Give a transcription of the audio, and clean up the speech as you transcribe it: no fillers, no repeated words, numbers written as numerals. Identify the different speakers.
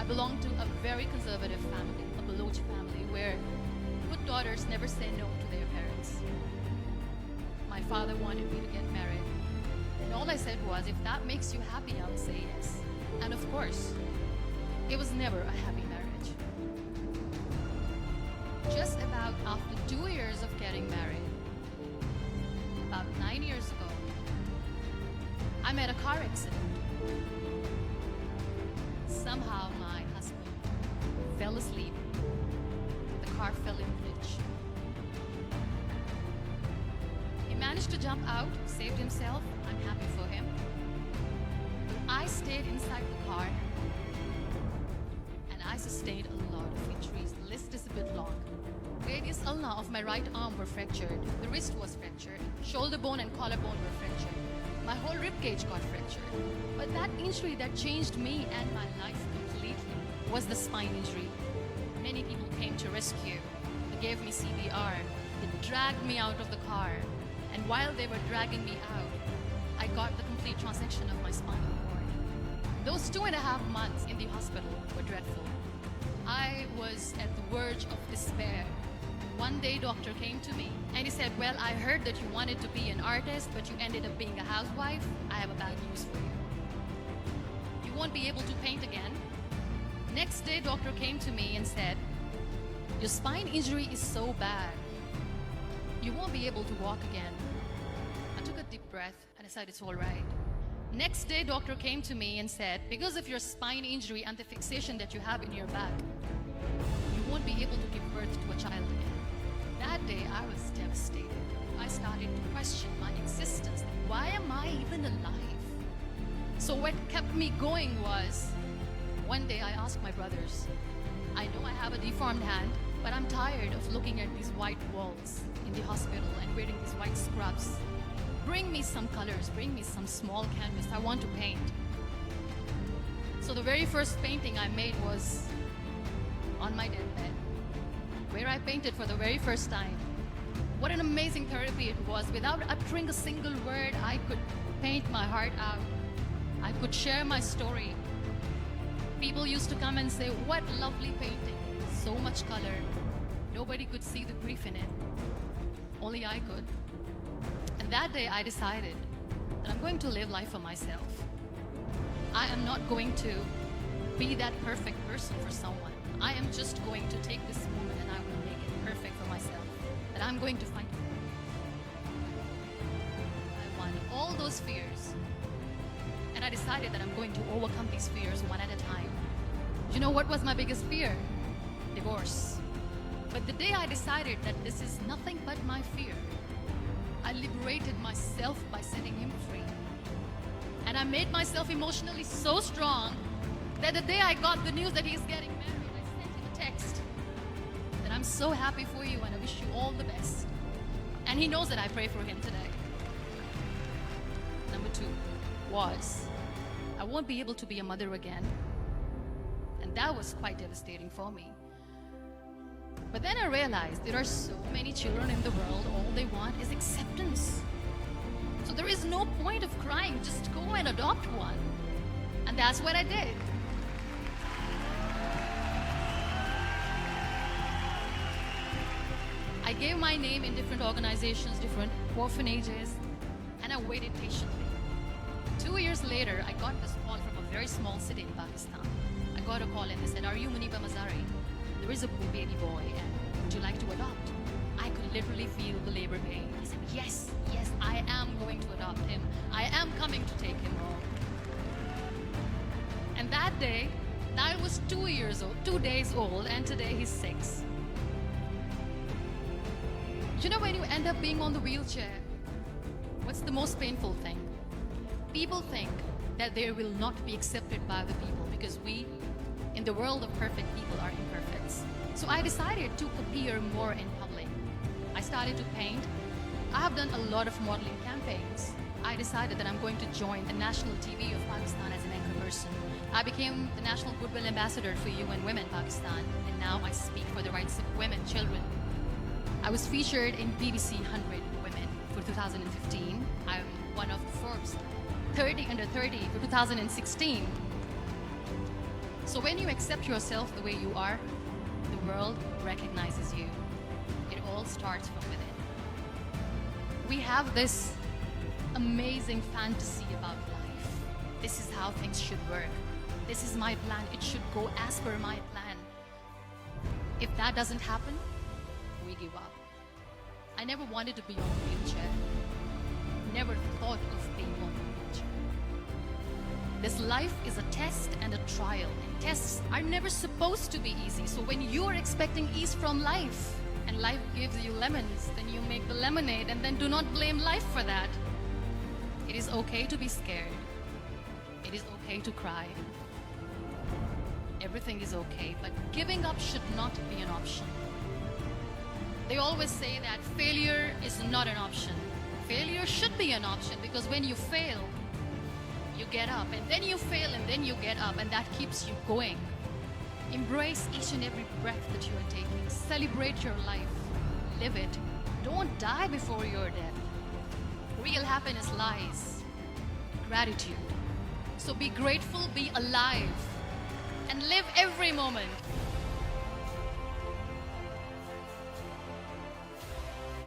Speaker 1: belong to a very conservative family, a Baloch family, where good daughters never say no to their parents. My father wanted me to get married, and all I said was, if that makes you happy, I'll say yes. And of course, it was never a happy marriage. Just about after 2 years of getting married, about 9 years ago, I met a car accident. Somehow my husband fell asleep. The car fell in the ditch. He managed to jump out, saved himself. I'm happy for him. I stayed inside the car and I sustained a lot of injuries. The list is a bit long. Radius ulna of my right arm were fractured. The wrist was fractured. Shoulder bone and collarbone were fractured. My whole rib cage got fractured. But that injury that changed me and my life completely was the spine injury. Many people came to rescue. They gave me CPR. They dragged me out of the car. And while they were dragging me out, I got the complete transection of my spinal cord. Those 2.5 months in the hospital were dreadful. I was at the verge of despair. One day, doctor came to me and he said, well, I heard that you wanted to be an artist, but you ended up being a housewife. I have a bad news for you. You won't be able to paint again. Next day, doctor came to me and said, your spine injury is so bad, you won't be able to walk again. I took a deep breath and I said, it's all right. Next day, doctor came to me and said, because of your spine injury and the fixation that you have in your back, you won't be able to give birth to a child again. That day, I was devastated. I started to question my existence. Why am I even alive? So what kept me going was, one day I asked my brothers, I know I have a deformed hand, but I'm tired of looking at these white walls in the hospital and wearing these white scrubs. Bring me some colors, bring me some small canvas. I want to paint. So the very first painting I made was on my deathbed, where I painted for the very first time. What an amazing therapy it was. Without uttering a single word, I could paint my heart out. I could share my story. People used to come and say, what lovely painting, so much color. Nobody could see the grief in it. Only I could. And that day I decided that I'm going to live life for myself. I am not going to be that perfect person for someone. I am just going to take this moment and I will make it perfect for myself. That I'm going to fight. I won all those fears. And I decided that I'm going to overcome these fears one at a time. You know what was my biggest fear? Divorce. But the day I decided that this is nothing but my fear, I liberated myself by setting him free. And I made myself emotionally so strong that the day I got the news that he's getting married, I sent him a text that I'm so happy for you and I wish you all the best. And he knows that I pray for him today. Number 2 was, I won't be able to be a mother again. And that was quite devastating for me. But then I realized there are so many children in the world, all they want is acceptance. So there is no point of crying, just go and adopt one. And that's what I did. I gave my name in different organizations, different orphanages, and I waited patiently. 2 years later, I got this call from a very small city in Pakistan. I got a call and they said, are you Muniba Mazari? There is a baby boy and would you like to adopt? I could literally feel the labor pain. I said, yes, I am going to adopt him. I am coming to take him home. And that day, I was 2 years old, 2 days old, and today he's 6. You know, when you end up being on the wheelchair, what's the most painful thing? People think that they will not be accepted by the people because we, in the world of perfect people, are imperfects. So I decided to appear more in public. I started to paint. I have done a lot of modeling campaigns. I decided that I'm going to join the national TV of Pakistan as an anchor person. I became the National Goodwill Ambassador for UN Women Pakistan, and now I speak for the rights of women, children. I was featured in BBC 100 Women for 2015. I'm one of Forbes 30 under 30 for 2016. So when you accept yourself the way you are, the world recognizes you. It all starts from within. We have this amazing fantasy about life. This is how things should work. This is my plan. It should go as per my plan. If that doesn't happen, we give up. I never wanted to be on a wheelchair. Never thought of being on a wheelchair. This life is a test and a trial, and tests are never supposed to be easy. So when you are expecting ease from life, and life gives you lemons, then you make the lemonade, and then do not blame life for that. It is okay to be scared. It is okay to cry. Everything is okay, but giving up should not be an option. They always say that failure is not an option. Failure should be an option, because when you fail, you get up, and then you fail, and then you get up, and that keeps you going. Embrace each and every breath that you are taking. Celebrate your life. Live it. Don't die before your death. Real happiness lies in gratitude. So be grateful, be alive, and live every moment.